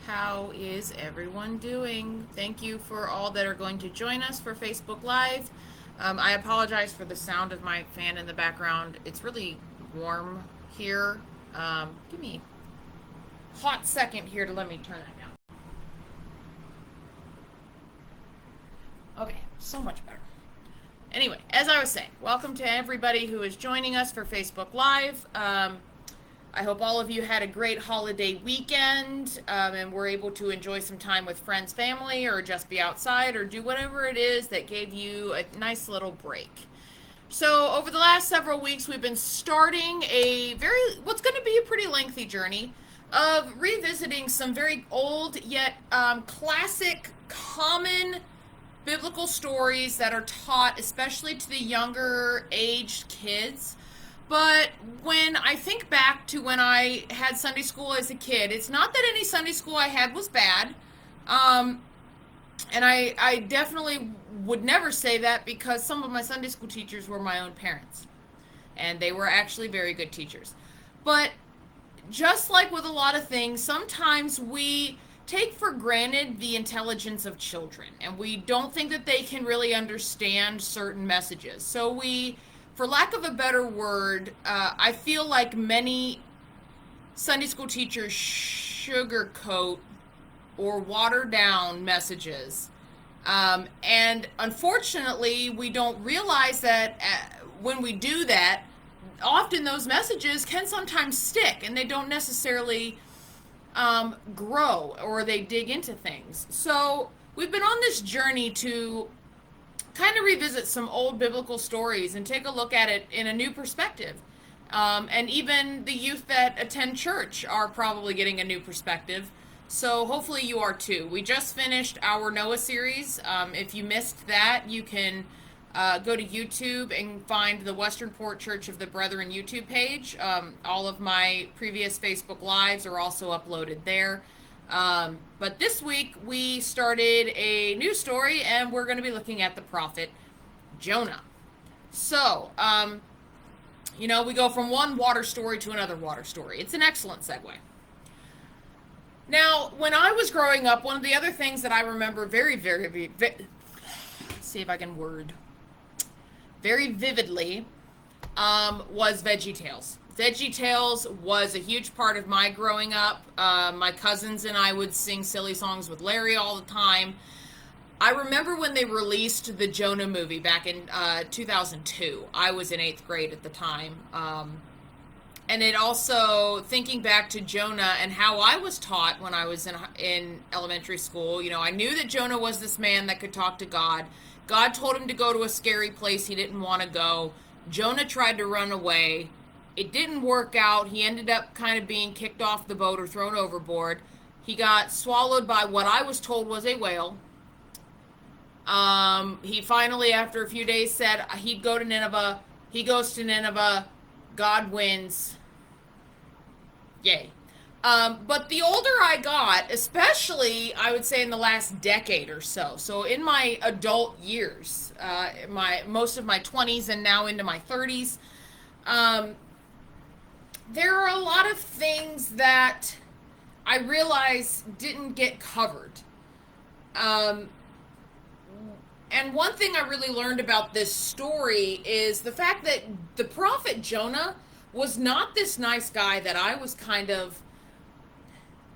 How is everyone doing? Thank you for all that are going to join us for Facebook Live. I apologize for the sound of my fan in the background. It's really warm here. Give me a hot second here to let me turn that down. Okay, so much better. Anyway, as I was saying, welcome to everybody who is joining us for Facebook Live. I hope all of you had a great holiday weekend and were able to enjoy some time with friends, family, or just be outside or do whatever it is that gave you a nice little break. So, over the last several weeks, we've been starting what's going to be a pretty lengthy journey of revisiting some very old yet classic, common biblical stories that are taught, especially to the younger aged kids. But when I think back to when I had Sunday school as a kid, it's not that any Sunday school I had was bad. Um, and I definitely would never say that because some of my Sunday school teachers were my own parents. And they were actually very good teachers. But just like with a lot of things, sometimes we take for granted the intelligence of children and we don't think that they can really understand certain messages. So for lack of a better word, I feel like many Sunday school teachers sugarcoat or water down messages. And unfortunately, we don't realize that when we do that, often those messages can sometimes stick and they don't necessarily grow or they dig into things. So we've been on this journey to kind of revisit some old biblical stories and take a look at it in a new perspective. And even the youth that attend church are probably getting a new perspective. So hopefully you are too. We just finished our Noah series. If you missed that, you can go to YouTube and find the Western Port Church of the Brethren YouTube page. All of my previous Facebook Lives are also uploaded there. But this week we started a new story and we're going to be looking at the prophet Jonah. So, we go from one water story to another water story. It's an excellent segue. Now, when I was growing up, one of the other things that I remember see if I can word, very vividly, was VeggieTales. VeggieTales was a huge part of my growing up. My cousins and I would sing silly songs with Larry all the time. I remember when they released the Jonah movie back in 2002. I was in 8th grade at the time. And it also, thinking back to Jonah and how I was taught when I was in elementary school, I knew that Jonah was this man that could talk to God. God told him to go to a scary place he didn't want to go. Jonah tried to run away. It didn't work out. He ended up kind of being kicked off the boat or thrown overboard. He got swallowed by what I was told was a whale. He finally, after a few days, said he'd go to Nineveh. He goes to Nineveh. God wins. Yay. But the older I got, especially I would say in the last decade or so in my adult years, most of my 20s and now into my 30s, there are a lot of things that I realize didn't get covered. And one thing I really learned about this story is the fact that the prophet Jonah was not this nice guy that I was kind of,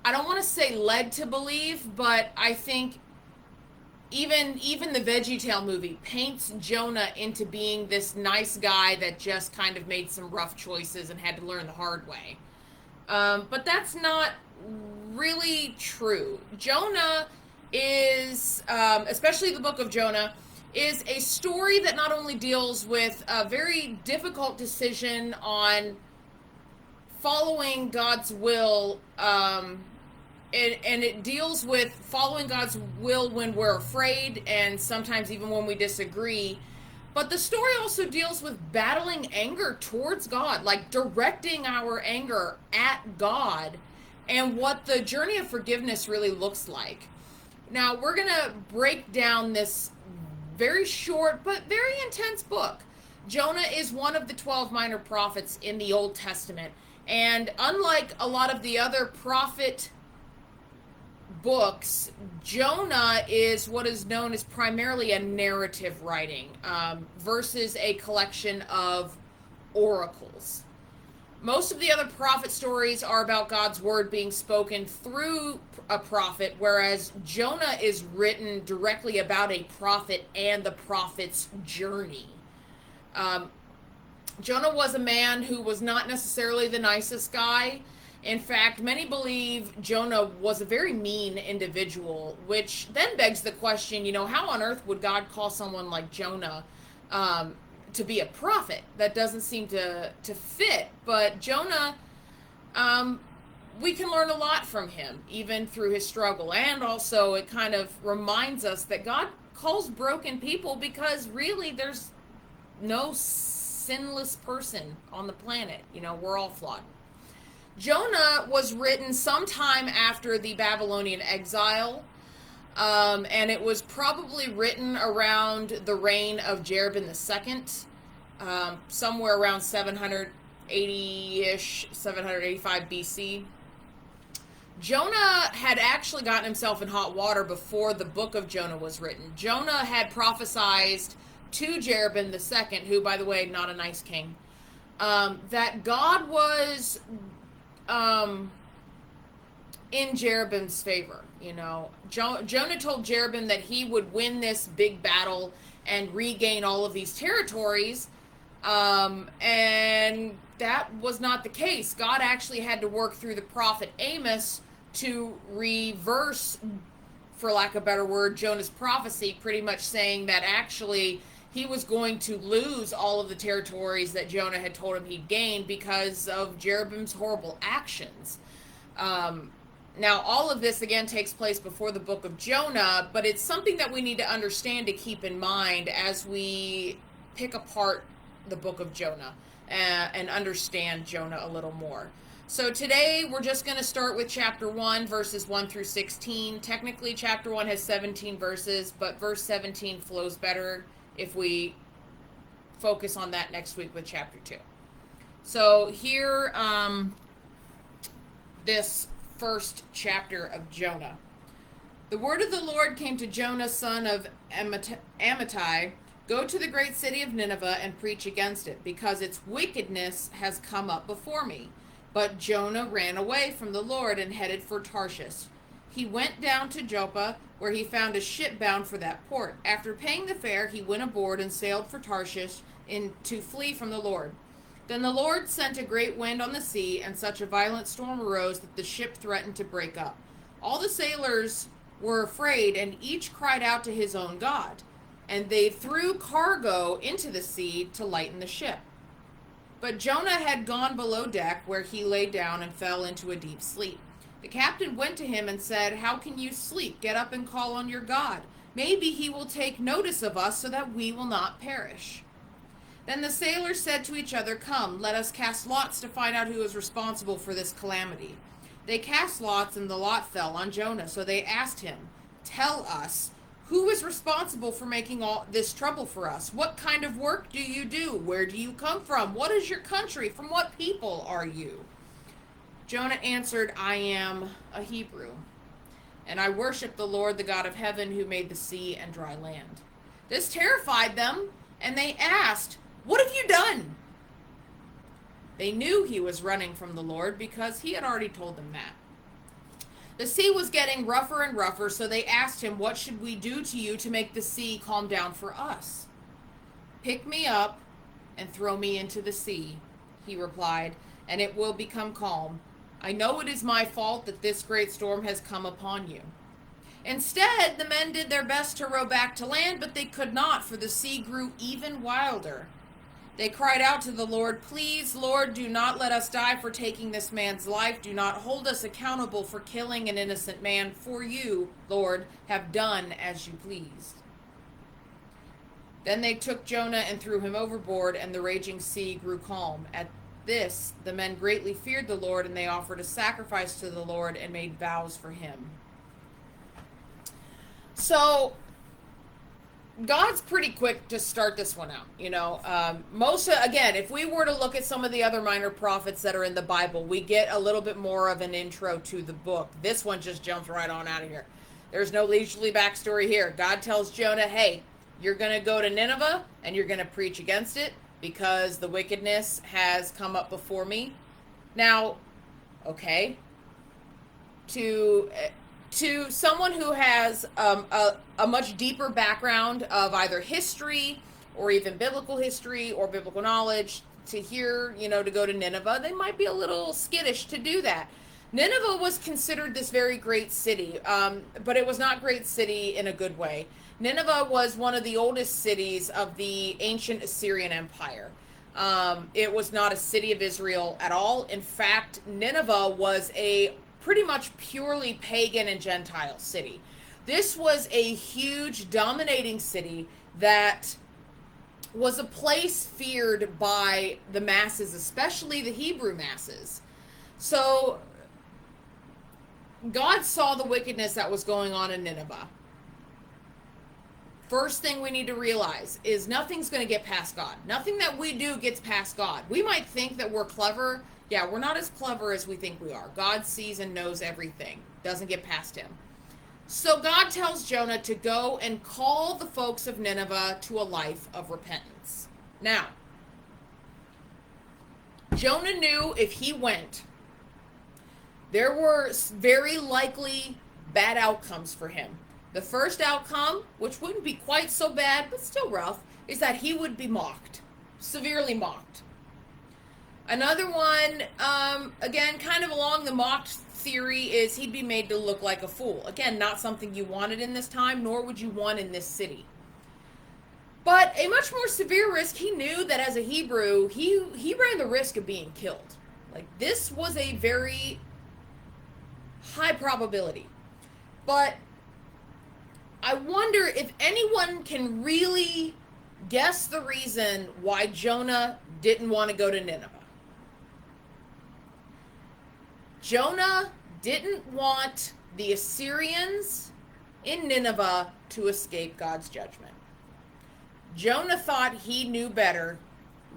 I don't want to say led to believe, but I think even the VeggieTale movie paints Jonah into being this nice guy that just kind of made some rough choices and had to learn the hard way. But that's not really true. Jonah is, especially the book of Jonah, is a story that not only deals with a very difficult decision on following God's will, and it deals with following God's will when we're afraid and sometimes even when we disagree. But the story also deals with battling anger towards God, like directing our anger at God and what the journey of forgiveness really looks like. Now, we're going to break down this very short but very intense book. Jonah is one of the 12 minor prophets in the Old Testament. And unlike a lot of the other prophet books, Jonah is what is known as primarily a narrative writing versus a collection of oracles. Most of the other prophet stories are about God's word being spoken through a prophet, whereas Jonah is written directly about a prophet and the prophet's journey. Jonah was a man who was not necessarily the nicest guy. In fact, many believe Jonah was a very mean individual, which then begs the question, how on earth would God call someone like Jonah to be a prophet? That doesn't seem to fit. But Jonah, we can learn a lot from him, even through his struggle. And also it kind of reminds us that God calls broken people because really there's no sinless person on the planet. We're all flawed. Jonah was written sometime after the Babylonian exile, and it was probably written around the reign of Jeroboam II, somewhere around 780-ish, 785 BC. Jonah had actually gotten himself in hot water before the book of Jonah was written. Jonah had prophesied to Jeroboam II, who, by the way, not a nice king, that God was in Jeroboam's favor. Jonah told Jeroboam that he would win this big battle and regain all of these territories, and that was not the case. God actually had to work through the prophet Amos to reverse, for lack of a better word, Jonah's prophecy, pretty much saying that actually he was going to lose all of the territories that Jonah had told him he'd gain because of Jeroboam's horrible actions. Now, all of this, again, takes place before the book of Jonah, but it's something that we need to understand to keep in mind as we pick apart the book of Jonah and understand Jonah a little more. So today, we're just going to start with chapter 1, verses 1 through 16. Technically, chapter 1 has 17 verses, but verse 17 flows better if we focus on that next week with chapter 2. So here, this first chapter of Jonah. The word of the Lord came to Jonah, son of Amittai. Go to the great city of Nineveh and preach against it, because its wickedness has come up before me. But Jonah ran away from the Lord and headed for Tarshish. He went down to Joppa, where he found a ship bound for that port. After paying the fare, he went aboard and sailed for Tarshish to flee from the Lord. Then the Lord sent a great wind on the sea, and such a violent storm arose that the ship threatened to break up. All the sailors were afraid, and each cried out to his own God. And they threw cargo into the sea to lighten the ship. But Jonah had gone below deck, where he lay down and fell into a deep sleep. The captain went to him and said, "How can you sleep? Get up and call on your God. Maybe he will take notice of us so that we will not perish." Then the sailors said to each other, "Come, let us cast lots to find out who is responsible for this calamity." They cast lots, and the lot fell on Jonah. So they asked him, "Tell us, who is responsible for making all this trouble for us? What kind of work do you do? Where do you come from? What is your country? From what people are you?" Jonah answered, "I am a Hebrew, and I worship the Lord, the God of heaven, who made the sea and dry land." This terrified them, and they asked, "What have you done?" They knew he was running from the Lord because he had already told them that. The sea was getting rougher and rougher, so they asked him, "What should we do to you to make the sea calm down for us?" "Pick me up and throw me into the sea," he replied, "and it will become calm. I know it is my fault that this great storm has come upon you." Instead, the men did their best to row back to land, but they could not, for the sea grew even wilder. They cried out to the Lord, "Please, Lord, do not let us die for taking this man's life. Do not hold us accountable for killing an innocent man, for you, Lord, have done as you pleased." Then they took Jonah and threw him overboard, and the raging sea grew calm. At this, the men greatly feared the Lord, and they offered a sacrifice to the Lord and made vows for him. So, God's pretty quick to start this one out. Again, if we were to look at some of the other minor prophets that are in the Bible, we get a little bit more of an intro to the book. This one just jumps right on out of here. There's no leisurely backstory here. God tells Jonah, hey, you're going to go to Nineveh and you're going to preach against it because the wickedness has come up before me. Now, okay, to someone who has a much deeper background of either history or even biblical history or biblical knowledge, to hear, to go to Nineveh, they might be a little skittish to do that. Nineveh was considered this very great city, but it was not great city in a good way. Nineveh was one of the oldest cities of the ancient Assyrian Empire. It was not a city of Israel at all. In fact, Nineveh was a pretty much purely pagan and Gentile city. This was a huge, dominating city that was a place feared by the masses, especially the Hebrew masses. So God saw the wickedness that was going on in Nineveh. First thing we need to realize is nothing's going to get past God. Nothing that we do gets past God. We might think that we're clever. Yeah, we're not as clever as we think we are. God sees and knows everything. Doesn't get past him. So God tells Jonah to go and call the folks of Nineveh to a life of repentance. Now, Jonah knew if he went, there were very likely bad outcomes for him. The first outcome, which wouldn't be quite so bad, but still rough, is that he would be mocked, severely mocked. Another one, again, kind of along the mocked theory, is he'd be made to look like a fool. Again, not something you wanted in this time, nor would you want in this city. But a much more severe risk, he knew that as a Hebrew, he ran the risk of being killed. Like, this was a very high probability. But I wonder if anyone can really guess the reason why Jonah didn't want to go to Nineveh. Jonah didn't want the Assyrians in Nineveh to escape God's judgment. Jonah thought he knew better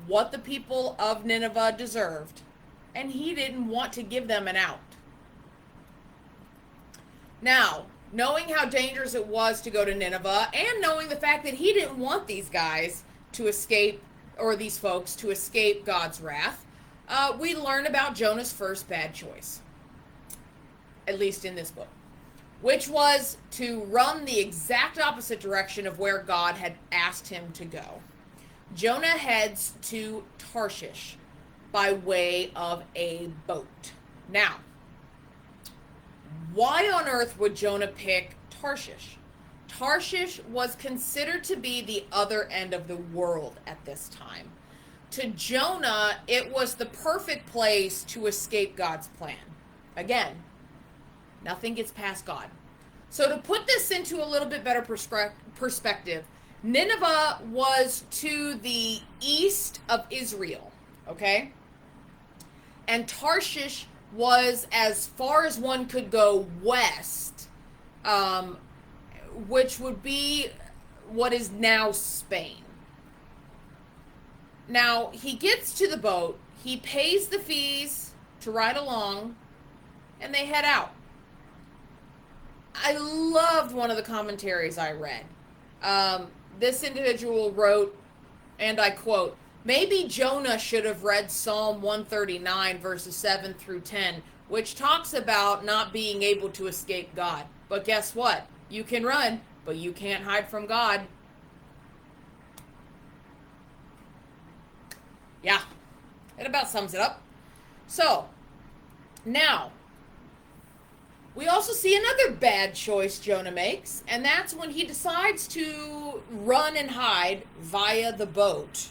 what the people of Nineveh deserved, and he didn't want to give them an out. Now, knowing how dangerous it was to go to Nineveh, and knowing the fact that he didn't want these guys to escape, or these folks to escape God's wrath, we learn about Jonah's first bad choice, at least in this book, which was to run the exact opposite direction of where God had asked him to go. Jonah heads to Tarshish by way of a boat. Now, why on earth would Jonah pick Tarshish? Tarshish was considered to be the other end of the world at this time. To Jonah, it was the perfect place to escape God's plan. Again, nothing gets past God. So to put this into a little bit better perspective, Nineveh was to the east of Israel, okay? And Tarshish was as far as one could go west, which would be what is now Spain. Now, he gets to the boat, he pays the fees to ride along, and they head out. I loved one of the commentaries I read. This individual wrote, and I quote, "Maybe Jonah should have read Psalm 139 verses 7 through 10, which talks about not being able to escape God. But guess what? You can run, but you can't hide from God." Yeah, it about sums it up. So, now, we also see another bad choice Jonah makes, and that's when he decides to run and hide via the boat.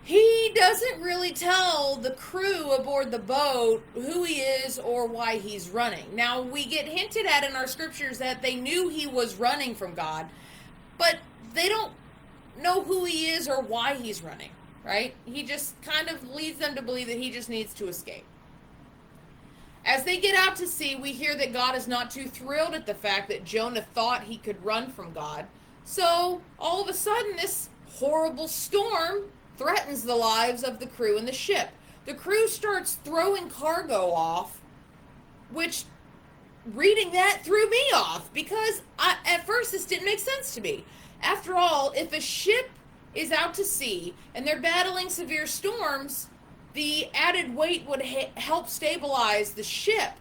He doesn't really tell the crew aboard the boat who he is or why he's running. Now, we get hinted at in our scriptures that they knew he was running from God, but they don't know who he is or why he's running, right? He just kind of leads them to believe that he just needs to escape. As they get out to sea, we hear that God is not too thrilled at the fact that Jonah thought he could run from God. So all of a sudden, this horrible storm threatens the lives of the crew and the ship. The crew starts throwing cargo off, which, reading that, threw me off because at first this didn't make sense to me. After all, if a ship is out to sea and they're battling severe storms, the added weight would help stabilize the ship.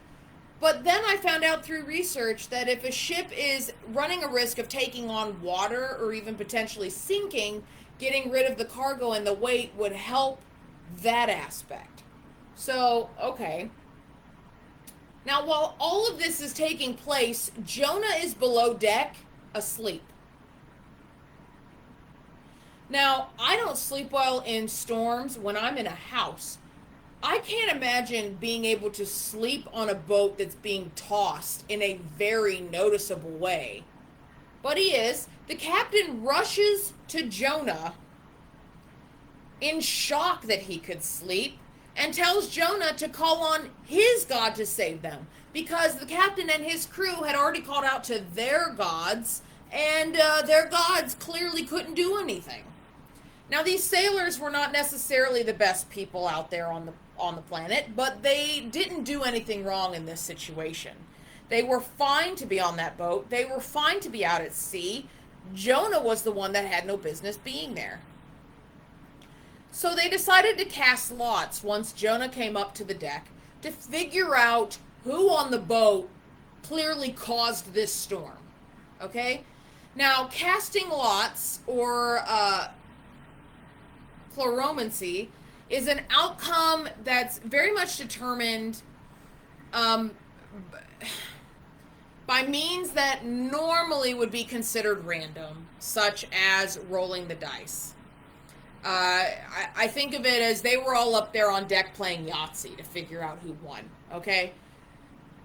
But then I found out through research that if a ship is running a risk of taking on water or even potentially sinking, getting rid of the cargo and the weight would help that aspect. So, okay. Now, while all of this is taking place, Jonah is below deck, asleep. Now, I don't sleep well in storms when I'm in a house. I can't imagine being able to sleep on a boat that's being tossed in a very noticeable way. But he is. The captain rushes to Jonah in shock that he could sleep and tells Jonah to call on his God to save them, because the captain and his crew had already called out to their gods, and their gods clearly couldn't do anything. Now, these sailors were not necessarily the best people out there on the planet, but they didn't do anything wrong in this situation. They were fine to be on that boat. They were fine to be out at sea. Jonah was the one that had no business being there. So they decided to cast lots once Jonah came up to the deck to figure out who on the boat clearly caused this storm. Okay? Now, casting lots, or chloromancy, is an outcome that's very much determined by means that normally would be considered random, such as rolling the dice. I think of it as they were all up there on deck playing Yahtzee to figure out who won, okay?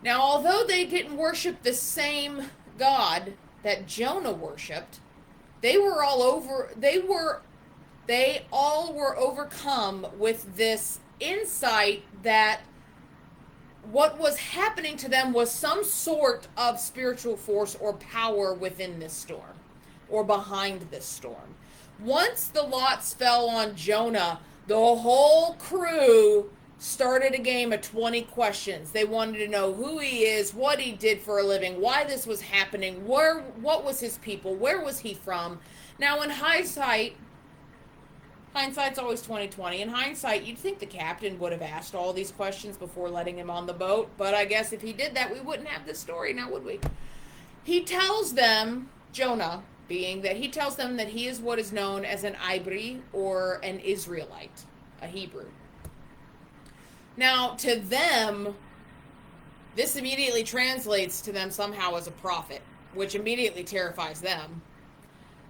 Now, although they didn't worship the same God that Jonah worshipped, they all were overcome with this insight that what was happening to them was some sort of spiritual force or power within this storm, or behind this storm. Once the lots fell on Jonah, the whole crew started a game of 20 questions. They wanted to know who he is, what he did for a living, why this was happening, what was his people, where was he from. Now, in hindsight's always 20/20. In hindsight, you'd think the captain would have asked all these questions before letting him on the boat, but I guess if he did that, we wouldn't have this story now, would we? He tells them, Jonah being, that he tells them that he is what is known as an Ibri, or an Israelite, a Hebrew. Now, to them, this immediately translates to them somehow as a prophet, which immediately terrifies them.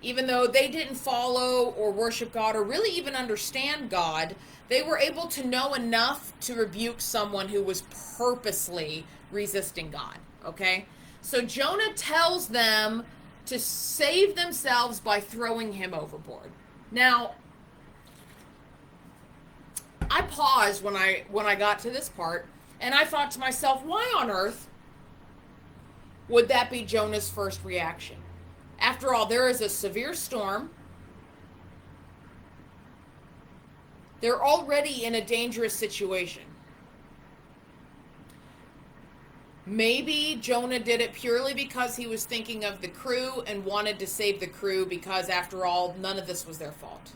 Even though they didn't follow or worship God or really even understand God, they were able to know enough to rebuke someone who was purposely resisting God, okay? So Jonah tells them to save themselves by throwing him overboard. Now, I paused when I got to this part, and I thought to myself, why on earth would that be Jonah's first reaction? After all, there is a severe storm. They're already in a dangerous situation. Maybe Jonah did it purely because he was thinking of the crew and wanted to save the crew, because after all, none of this was their fault.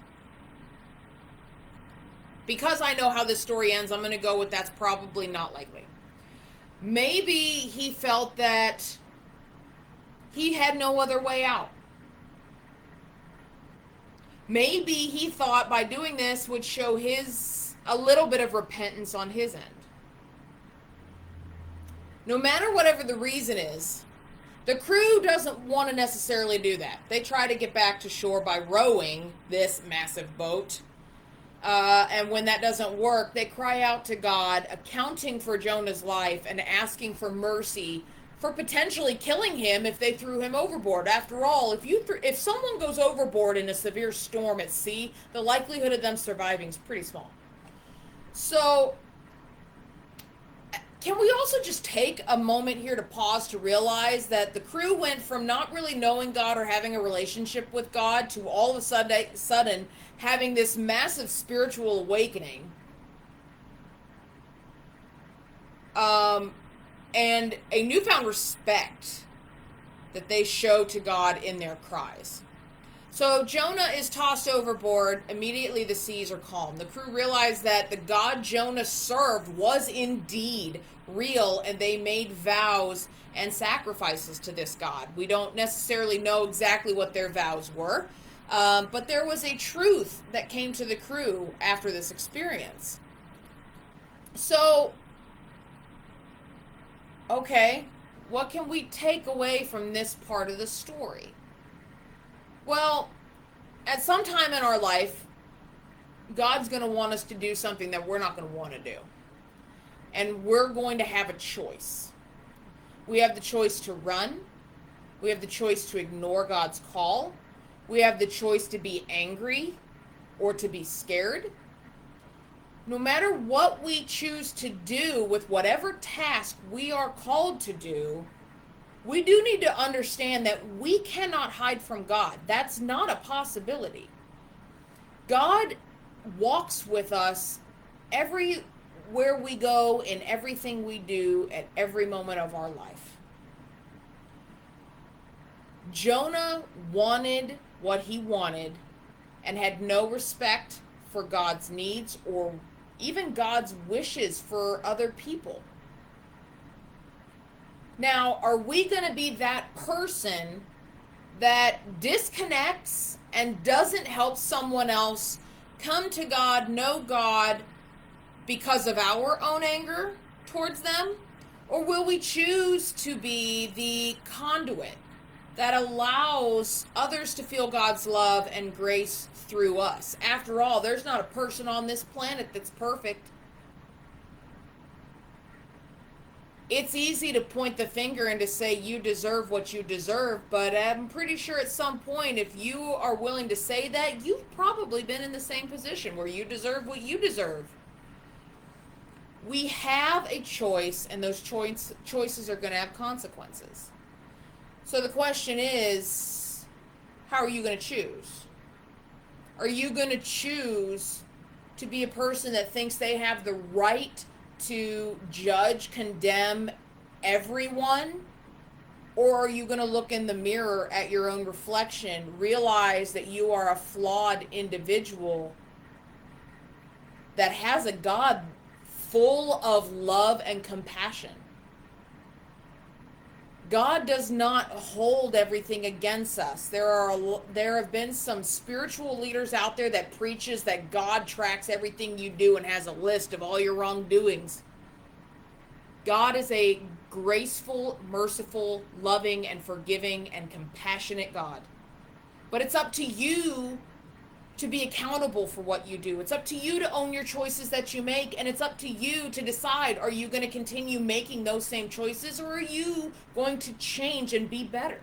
Because I know how this story ends, I'm going to go with that's probably not likely. Maybe he felt that he had no other way out. Maybe he thought by doing this would show a little bit of repentance on his end. No matter whatever the reason is, the crew doesn't want to necessarily do that. They try to get back to shore by rowing this massive boat. And when that doesn't work, they cry out to God, accounting for Jonah's life and asking for mercy for potentially killing him if they threw him overboard. After all, if someone goes overboard in a severe storm at sea, the likelihood of them surviving is pretty small. So, can we also just take a moment here to pause to realize that the crew went from not really knowing God or having a relationship with God to all of a sudden having this massive spiritual awakening, and a newfound respect that they show to God in their cries. So Jonah is tossed overboard. Immediately the seas are calm. The crew realized that the God Jonah served was indeed real, and they made vows and sacrifices to this God. We don't necessarily know exactly what their vows were, but there was a truth that came to the crew after this experience. So, okay, what can we take away from this part of the story? Well, at some time in our life, God's going to want us to do something that we're not going to want to do. And we're going to have a choice. We have the choice to run. We have the choice to ignore God's call. We have the choice to be angry or to be scared. No matter what we choose to do with whatever task we are called to do, we do need to understand that we cannot hide from God. That's not a possibility. God walks with us everywhere we go, in everything we do, at every moment of our life. Jonah wanted what he wanted and had no respect for God's needs or even God's wishes for other people. Now, are we going to be that person that disconnects and doesn't help someone else come to God, know God, because of our own anger towards them? Or will we choose to be the conduit that allows others to feel God's love and grace through us? After all, there's not a person on this planet that's perfect. It's easy to point the finger and to say you deserve what you deserve, but I'm pretty sure at some point, if you are willing to say that, you've probably been in the same position where you deserve what you deserve. We have a choice, and those choices are going to have consequences. So the question is, how are you going to choose? Are you going to choose to be a person that thinks they have the right to judge, condemn everyone? Or are you going to look in the mirror at your own reflection, realize that you are a flawed individual that has a God full of love and compassion? God does not hold everything against us. There have been some spiritual leaders out there that preaches that God tracks everything you do and has a list of all your wrongdoings. God is a graceful, merciful, loving, and forgiving and compassionate God. But it's up to you to be accountable for what you do. It's up to you to own your choices that you make, and it's up to you to decide, are you going to continue making those same choices, or are you going to change and be better?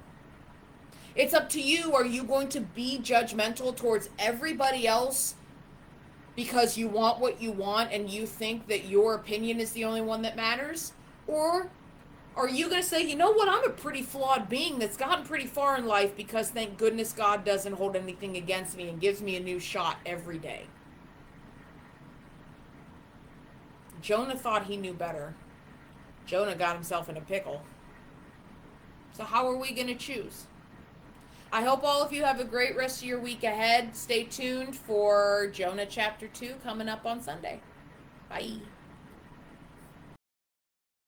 It's up to you. Are you going to be judgmental towards everybody else because you want what you want and you think that your opinion is the only one that matters? Or are you going to say, you know what, I'm a pretty flawed being that's gotten pretty far in life because thank goodness God doesn't hold anything against me and gives me a new shot every day? Jonah thought he knew better. Jonah got himself in a pickle. So how are we going to choose? I hope all of you have a great rest of your week ahead. Stay tuned for Jonah chapter 2 coming up on Sunday. Bye.